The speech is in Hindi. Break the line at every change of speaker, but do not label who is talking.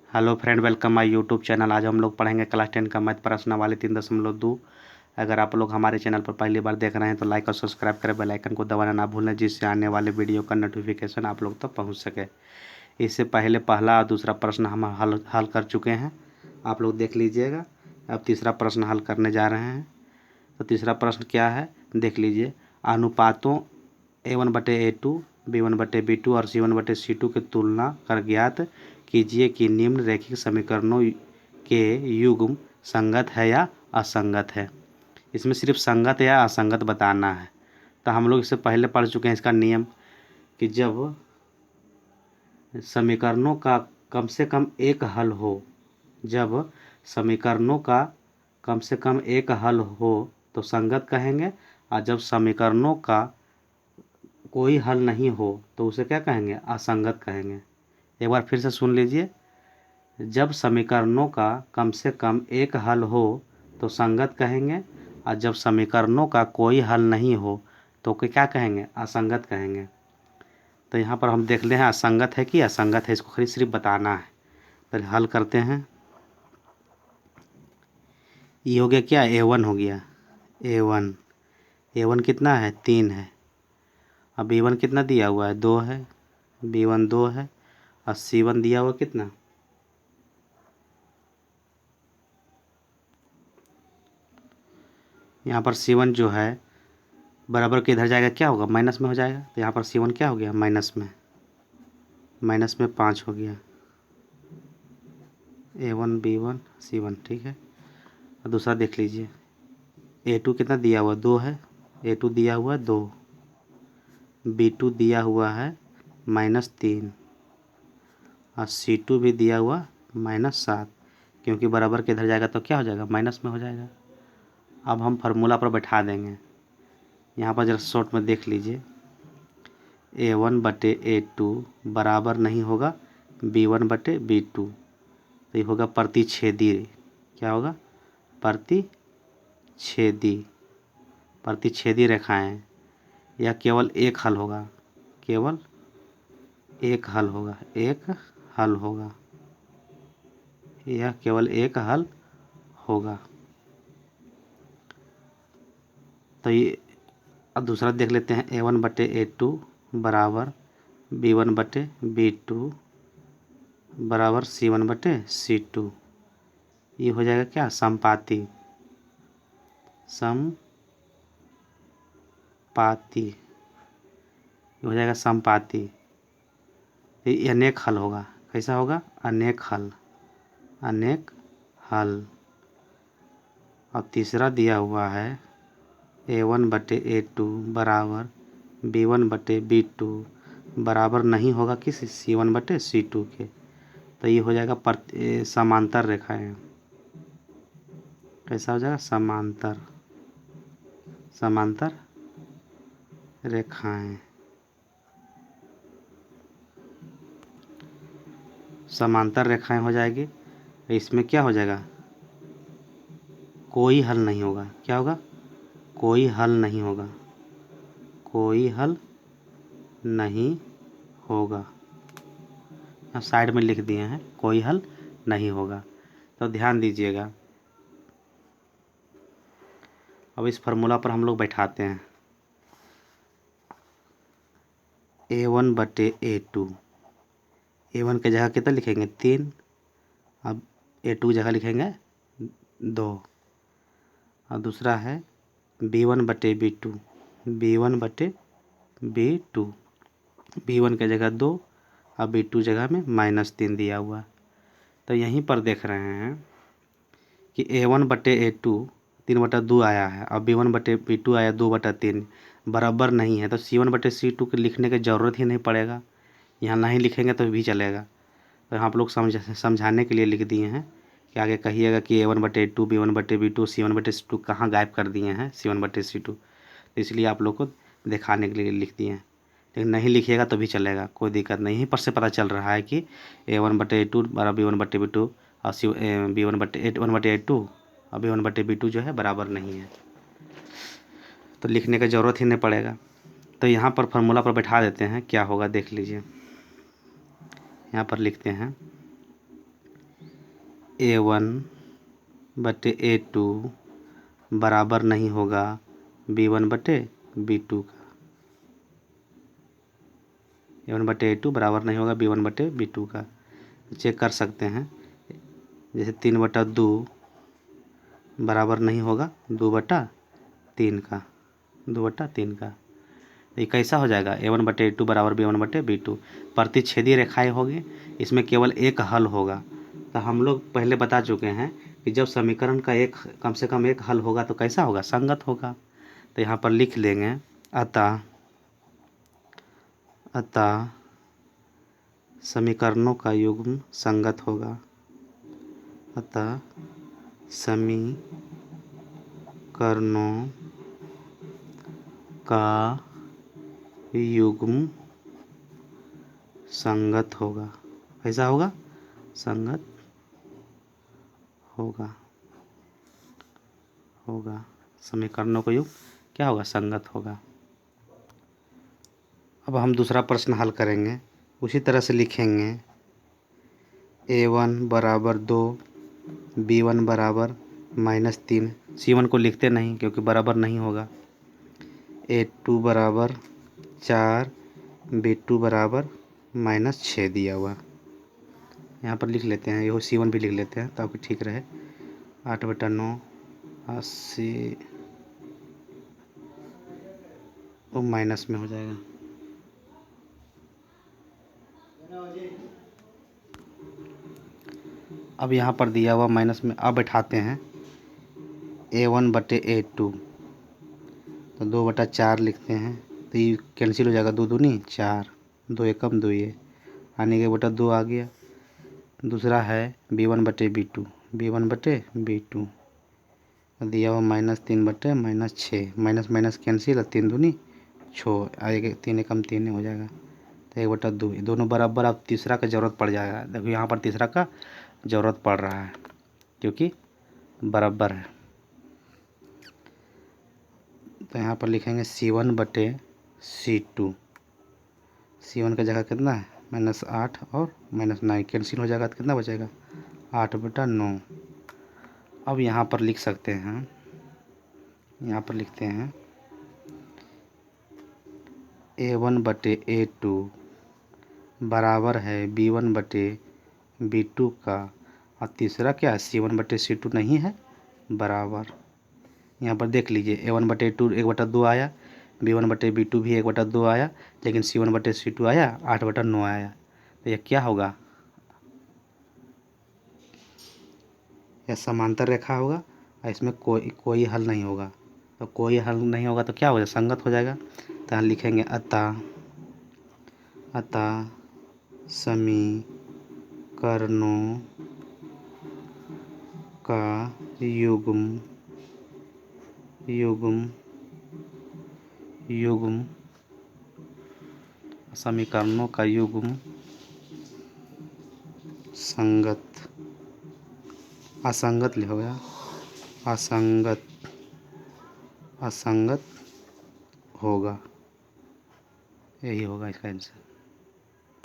Hello friend, welcome my YouTube channel. आज हम लोग पढ़ेंगे क्लास 10 का मैथ प्रश्नावली 3.2। अगर आप लोग हमारे चैनल पर पहली बार देख रहे हैं तो लाइक और सब्सक्राइब करें, बेल आइकन को दबाना ना भूलें, जिससे आने वाले वीडियो का नोटिफिकेशन आप लोग तक पहुंच सके। इससे पहले पहला और दूसरा प्रश्न हम हल कर चुके हैं, आप लोग देख लीजिएगा। अब तीसरा प्रश्न हल करने जा रहे हैं। तो तीसरा प्रश्न क्या है देख लीजिए। अनुपातों A1/A2, B1/B2 और C1/C2 की तुलना कर ज्ञात कीजिए कि निम्न रैखिक समीकरणों के युग्म संगत है या असंगत है। इसमें सिर्फ संगत या असंगत बताना है। तो हम लोग इससे पहले पढ़ चुके हैं इसका नियम कि जब समीकरणों का कम से कम एक हल हो, जब समीकरणों का कम से कम एक हल हो तो संगत कहेंगे, और जब समीकरणों का कोई हल नहीं हो तो उसे क्या कहेंगे, असंगत कहेंगे। एक बार फिर से सुन लीजिए। जब समीकरणों का कम से कम एक हल हो तो संगत कहेंगे, और जब समीकरणों का कोई हल नहीं हो तो क्या कहेंगे, असंगत कहेंगे। तो यहाँ पर हम देख ले हैं असंगत है कि असंगत है, इसको खाली सिर्फ बताना है। पहले हल करते हैं। ये हो गया क्या, A1 हो गया। A1 कितना है, 3 है। अब B1 कितना दिया हुआ है, 2 है। B1 2 है और C1 दिया हुआ कितना, यहाँ पर C1 जो है बराबर के इधर जाएगा, क्या होगा, माइनस में हो जाएगा। तो यहाँ पर C1 क्या हो गया, माइनस में 5 हो गया। A1 B1 C1 ठीक है। और दूसरा देख लीजिए। A2 कितना दिया हुआ, 2 है। A2 दिया हुआ है 2। B2 दिया हुआ है -3 और C2 भी दिया हुआ -7, क्योंकि बराबर के इधर जाएगा तो क्या हो जाएगा, माइनस में हो जाएगा। अब हम फार्मूला पर बैठा देंगे। यहाँ पर जरा शॉर्ट में देख लीजिए। A1/A2 बराबर नहीं होगा B1/B2। तो ये होगा प्रतिच्छेदी। क्या होगा, प्रतिच्छेदी रेखाएं। यह केवल एक हल होगा, केवल एक हल होगा, यह केवल एक हल होगा। तो ये अब दूसरा देख लेते हैं। A1/A2 बराबर B1/B2 बराबर C1/C2। ये हो जाएगा क्या, समपाती। ये हो जाएगा समपाती। ये अनेक हल होगा। कैसा होगा, अनेक हल। और तीसरा दिया हुआ है A1/A2 बराबर B1/B2 बराबर नहीं होगा किस, C1/C2 के। तो ये हो जाएगा समांतर रेखाएं। कैसा हो जाएगा, समांतर रेखाएं। समांतर रेखाएं हो जाएगी। इसमें क्या हो जाएगा, कोई हल नहीं होगा। क्या होगा, कोई हल नहीं होगा, अब साइड में लिख दिए हैं, कोई हल नहीं होगा। तो ध्यान दीजिएगा। अब इस फार्मूला पर हम लोग बैठाते हैं। A1/A2, A1 की जगह कितना लिखेंगे, 3। अब A2 जगह लिखेंगे 2। और दूसरा है B1/B2, B1 की जगह 2 और B2 जगह में -3 दिया हुआ। तो यहीं पर देख रहे हैं कि A1/A2 3/2 आया है और B1/B2 आया 2/3, बराबर नहीं है। तो C1/C2 के लिखने की ज़रूरत ही नहीं पड़ेगा, यहाँ नहीं लिखेंगे तो भी चलेगा। तो यहाँ आप लोग समझाने के लिए लिख दिए हैं कि आगे कहिएगा कि A1/A2 B1/B2 C1/C2 कहाँ गायब कर दिए हैं, C1/C2। तो इसलिए आप लोग को दिखाने के लिए लिख दिए हैं, लेकिन नहीं लिखिएगा तो भी चलेगा, कोई दिक्कत नहीं। यहीं पर से पता चल रहा है कि A1/A2 बराबर B1/B2 और A1/A2 और B1/B2 जो है बराबर नहीं है, तो लिखने की ज़रूरत ही नहीं पड़ेगा। तो यहाँ पर फार्मूला पर बैठा देते हैं, क्या होगा देख लीजिए। यहाँ पर लिखते हैं A1/A2 बराबर नहीं होगा B1/B2 का। A1/A2 बराबर नहीं होगा B1/B2 का। चेक कर सकते हैं, जैसे 3/2 बराबर नहीं होगा 2/3 का। 2/3 का ये कैसा हो जाएगा? A1/A2 बराबर B1/B2। प्रतिच्छेदी रेखाएं होगी, इसमें केवल एक हल होगा। तो हम लोग पहले बता चुके हैं कि जब समीकरण का एक कम से कम एक हल होगा तो कैसा होगा? संगत होगा। तो यहाँ पर लिख लेंगे अतः समीकरणों का युग्म संगत होगा। अतः समीकरणों का युग्म संगत होगा। कैसा होगा? संगत होगा। समीकरणों का युग्म क्या होगा? संगत होगा। अब हम दूसरा प्रश्न हल करेंगे, उसी तरह से लिखेंगे A1 बराबर 2, B1 बराबर -3। C1 को लिखते नहीं क्योंकि बराबर नहीं होगा। A2 बराबर 4, B2 बराबर -6 दिया हुआ। यहाँ पर लिख लेते हैं, यही C1 भी लिख लेते हैं ताकि ठीक रहे। 8/9 80 वो माइनस में हो जाएगा। अब यहाँ पर दिया हुआ माइनस में अब बैठाते हैं A1/A2, तो 2/4 लिखते हैं। तो ये कैंसिल हो जाएगा, 2 दूनी 4, 2 एकम 2 ये आने के बटा 2 आ गया। दूसरा है B1/B2, B1/B2 दिया हुआ -3/-6, माइनस माइनस कैंसिल, 3 दूनी 6 आएगा, 3 एकम 3 हो जाएगा। तो 1/2 दोनों बराबर। अब तीसरा का ज़रूरत पड़ जाएगा। देखो यहाँ पर तीसरा का ज़रूरत पड़ रहा है क्योंकि बराबर है। तो यहाँ पर लिखेंगे C1/C2। C1 का जगह कितना है? -8 और -9 कैंसिल हो जाएगा तो कितना बचेगा? 8/9। अब यहाँ पर लिख सकते हैं, यहाँ पर लिखते हैं A1/A2 बराबर है B1/B2 का। और तीसरा क्या है? C1/C2 नहीं है बराबर। यहाँ पर देख लीजिए A1/A2 1/2 आया, B1/B2 भी 1/2 आया, लेकिन C1/C2 आया 8/9 आया। तो यह क्या होगा? यह समांतर रेखा होगा और इसमें कोई हल नहीं होगा। तो कोई हल नहीं होगा तो क्या हो जाएगा? संगत हो जाएगा। तो यहाँ लिखेंगे अतः समीकरणों का युग्म समीकरणों का युग्म असंगत लिखोगे, असंगत होगा। यही होगा इसका आंसर।